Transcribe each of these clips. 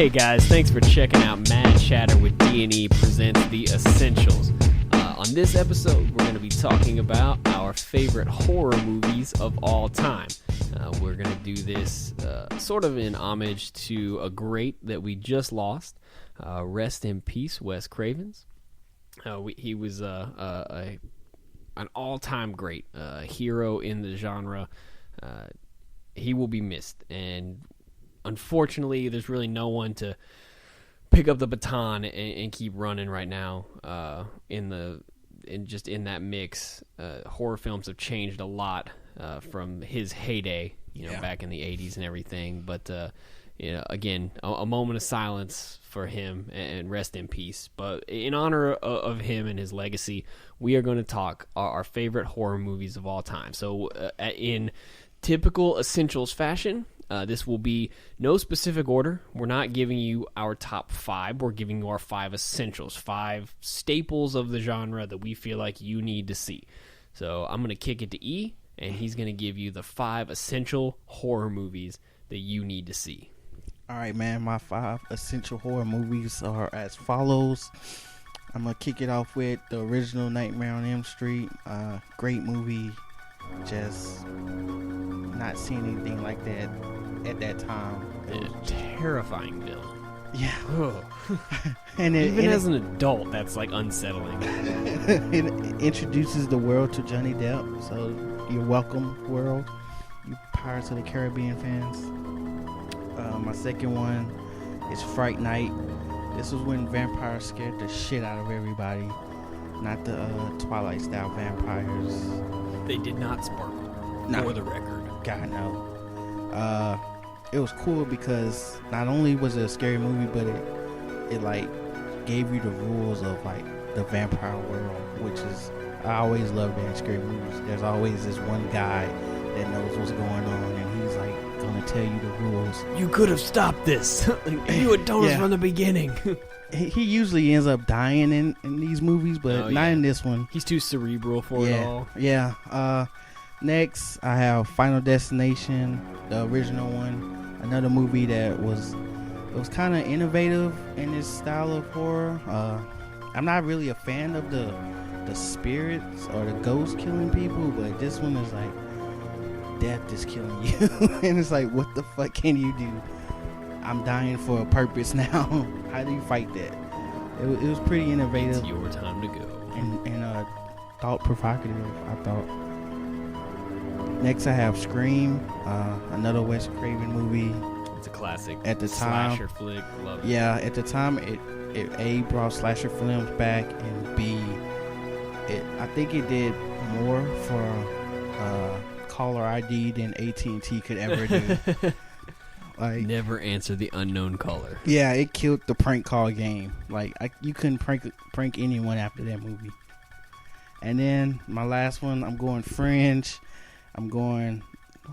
Hey guys, thanks for checking out Mad Chatter with D&E presents The Essentials. On this episode, we're going to be talking about our favorite horror movies of all time. We're going to do this sort of in homage to a great that we just lost. Rest in peace, Wes Cravens. He was an all-time great hero in the genre. He will be missed, and unfortunately, there's really no one to pick up the baton and keep running right now. In that mix, horror films have changed a lot from his heyday, back in the 80s and everything. But again, a moment of silence for him and rest in peace. But in honor of him and his legacy, we are going to talk our favorite horror movies of all time. So in typical Essentials fashion, this will be no specific order. We're not giving you our top 5. We're giving you our 5 essentials, 5 staples of the genre that we feel like you need to see. So I'm going to kick it to E, and he's going to give you the 5 essential horror movies that you need to see. All right, man. My 5 essential horror movies are as follows. I'm going to kick it off with the original Nightmare on Elm Street. Great movie. Just not seeing anything like that at that time. Terrifying villain. Yeah. And even as an adult, that's like unsettling. It introduces the world to Johnny Depp, so you're welcome, world. You Pirates of the Caribbean fans. My second one is Fright Night. This was when vampires scared the shit out of everybody. Not the Twilight style vampires. They did not sparkle. For the record. God, no. It was cool because not only was it a scary movie, but it like gave you the rules of like the vampire world, which is, I always loved that in scary movies. There's always this one guy that knows what's going on, and he's like gonna tell you the rules. You could have stopped this. You had told us from the beginning. He usually ends up dying in these movies, but not in this one. He's too cerebral for it all. Yeah. Next, I have Final Destination, the original one. Another movie that was kind of innovative in its style of horror. I'm not really a fan of the spirits or the ghosts killing people, but this one is like death is killing you, and it's like, what the fuck can you do? I'm dying for a purpose now. How do you fight that? It was pretty innovative. It's your time to go. And thought provocative, I thought. Next, I have Scream, another Wes Craven movie. It's a classic. At the time, slasher flick. Love it. Yeah, at the time, it A, brought slasher films back, and B, I think it did more for caller ID than AT&T could ever do. Like, never answer the unknown caller. Yeah, it killed the prank call game. Like, you couldn't prank anyone after that movie. And then my last one, I'm going Fringe. I'm going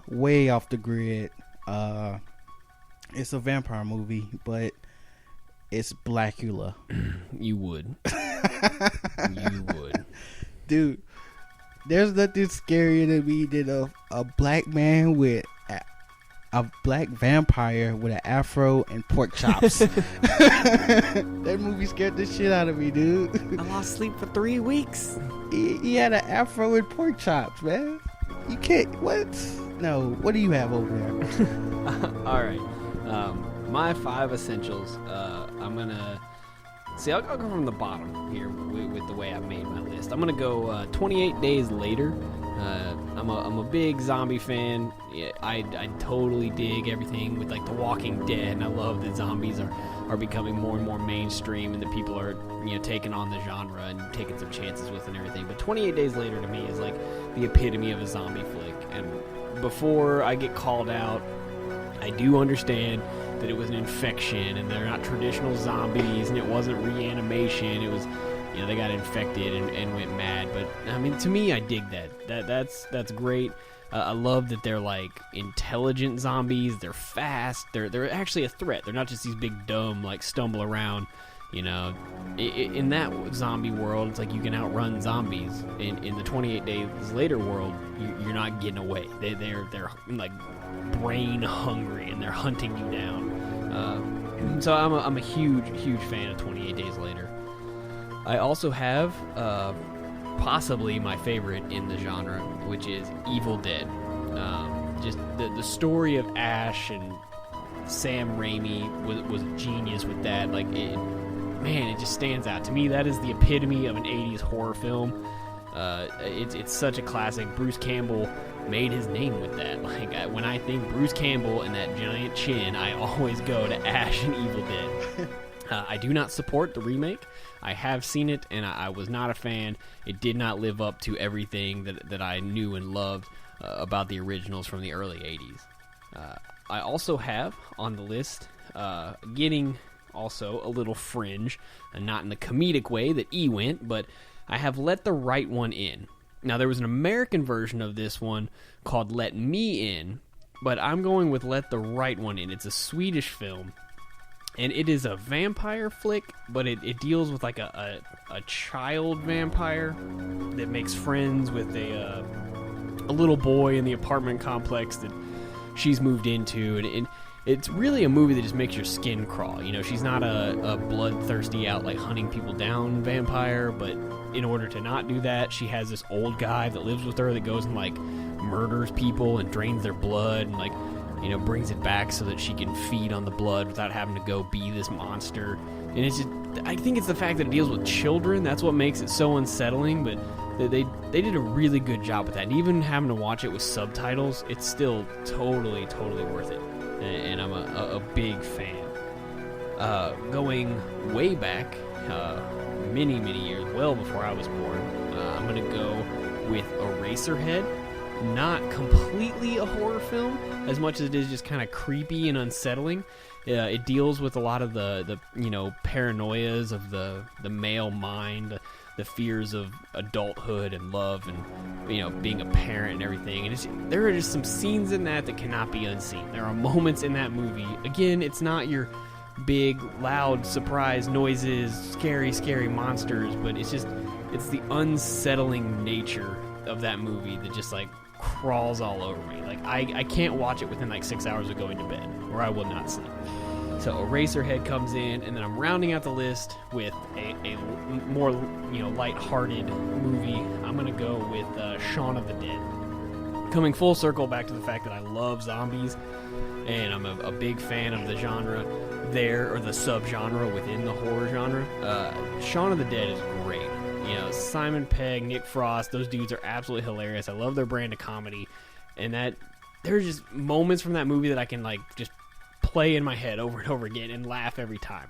way off the grid. It's a vampire movie, but it's Blackula. You would. You would. Dude, there's nothing scarier to me than a black man with a black vampire with an afro and pork chops. That movie scared the shit out of me, dude. I lost sleep for 3 weeks. He had an afro and pork chops, man. You can't. What? No. What do you have over there? All right. My 5 essentials. I'm gonna see. I'll go from the bottom here with the way I made my list. I'm gonna go 28 Days Later. I'm a big zombie fan. Yeah, I totally dig everything with like The Walking Dead, and I love that zombies are becoming more and more mainstream, and that people are taking on the genre and taking some chances with it and everything. But 28 Days Later to me is like the epitome of a zombie flick. And before I get called out, I do understand that it was an infection, and they're not traditional zombies, and it wasn't reanimation. It was, they got infected and went mad. But I mean, to me, I dig that. That's great. I love that they're like intelligent zombies. They're fast. They're actually a threat. They're not just these big dumb like stumble around. In that zombie world, it's like you can outrun zombies. In the 28 Days Later world, you're not getting away. They're like brain hungry, and they're hunting you down. So I'm a huge fan of 28 Days Later. I also have possibly my favorite in the genre, which is Evil Dead. Just the story of Ash and Sam Raimi was a genius with that. Like, it just stands out. To me, that is the epitome of an 80s horror film. It's such a classic. Bruce Campbell made his name with that. Like, when I think Bruce Campbell and that giant chin, I always go to Ash and Evil Dead. I do not support the remake. I have seen it, and I was not a fan. It did not live up to everything that I knew and loved about the originals from the early 80s. I also have on the list, getting also a little fringe, and not in the comedic way that E went, but I have Let the Right One In. Now, there was an American version of this one called Let Me In, but I'm going with Let the Right One In. It's a Swedish film, and it is a vampire flick, but it deals with like a child vampire that makes friends with a little boy in the apartment complex that she's moved into, and it's really a movie that just makes your skin crawl. You know, she's not a bloodthirsty out, like, hunting people down vampire, but in order to not do that, she has this old guy that lives with her that goes and, like, murders people and drains their blood and, like, you know, brings it back so that she can feed on the blood without having to go be this monster. And it's just, I think it's the fact that it deals with children. That's what makes it so unsettling, but they did a really good job with that. And even having to watch it with subtitles, it's still totally worth it. And I'm a big fan. Going way back, many years, well before I was born, I'm going to go with Eraserhead. Not completely a horror film, as much as it is just kind of creepy and unsettling. It deals with a lot of the paranoias of the male mind, the fears of adulthood and love, and being a parent and everything. And there are just some scenes in that cannot be unseen. There are moments in that movie. Again, it's not your big, loud, surprise noises, scary monsters, but it's the unsettling nature of that movie that just like crawls all over me. Like, I can't watch it within like 6 hours of going to bed, or I will not sleep. So Eraserhead comes in, and then I'm rounding out the list with a more lighthearted movie. I'm gonna go with Shaun of the Dead. Coming full circle back to the fact that I love zombies, and I'm a big fan of the genre there, or the subgenre within the horror genre. Shaun of the Dead is great. Simon Pegg, Nick Frost, those dudes are absolutely hilarious. I love their brand of comedy, and that there are just moments from that movie that I can like just play in my head over and over again and laugh every time.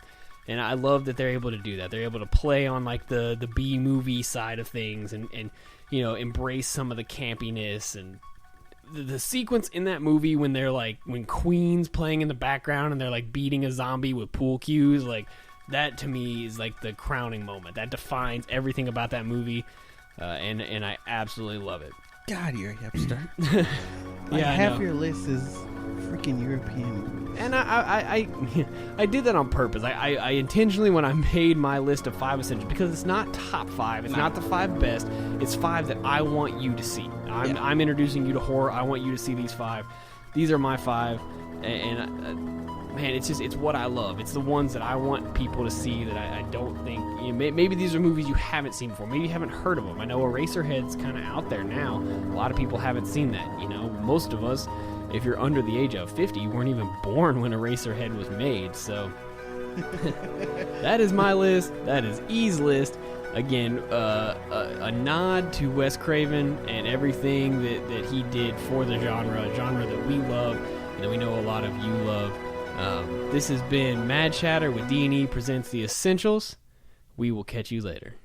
And I love that they're able to do that. They're able to play on like the B-movie side of things and embrace some of the campiness and the sequence in that movie when Queen's playing in the background and they're like beating a zombie with pool cues, like that to me is like the crowning moment. That defines everything about that movie, and I absolutely love it. God, you're a hipster. Half your list is freaking European movies. And I did that on purpose. I intentionally, when I made my list of 5 essentials, because it's not top 5, it's not the 5 best, it's 5 that I want you to see. I'm introducing you to horror. I want you to see these 5. These are my 5, and man, it's what I love. It's the ones that I want people to see that I don't think, maybe these are movies you haven't seen before. Maybe you haven't heard of them. I know Eraserhead's kind of out there now. A lot of people haven't seen that. Most of us, if you're under the age of 50, you weren't even born when Eraserhead was made. So that is my list. That is E's list. Again, a nod to Wes Craven and everything that he did for the genre, a genre that we love and that we know a lot of you love. This has been Mad Chatter with D&E presents The Essentials. We will catch you later.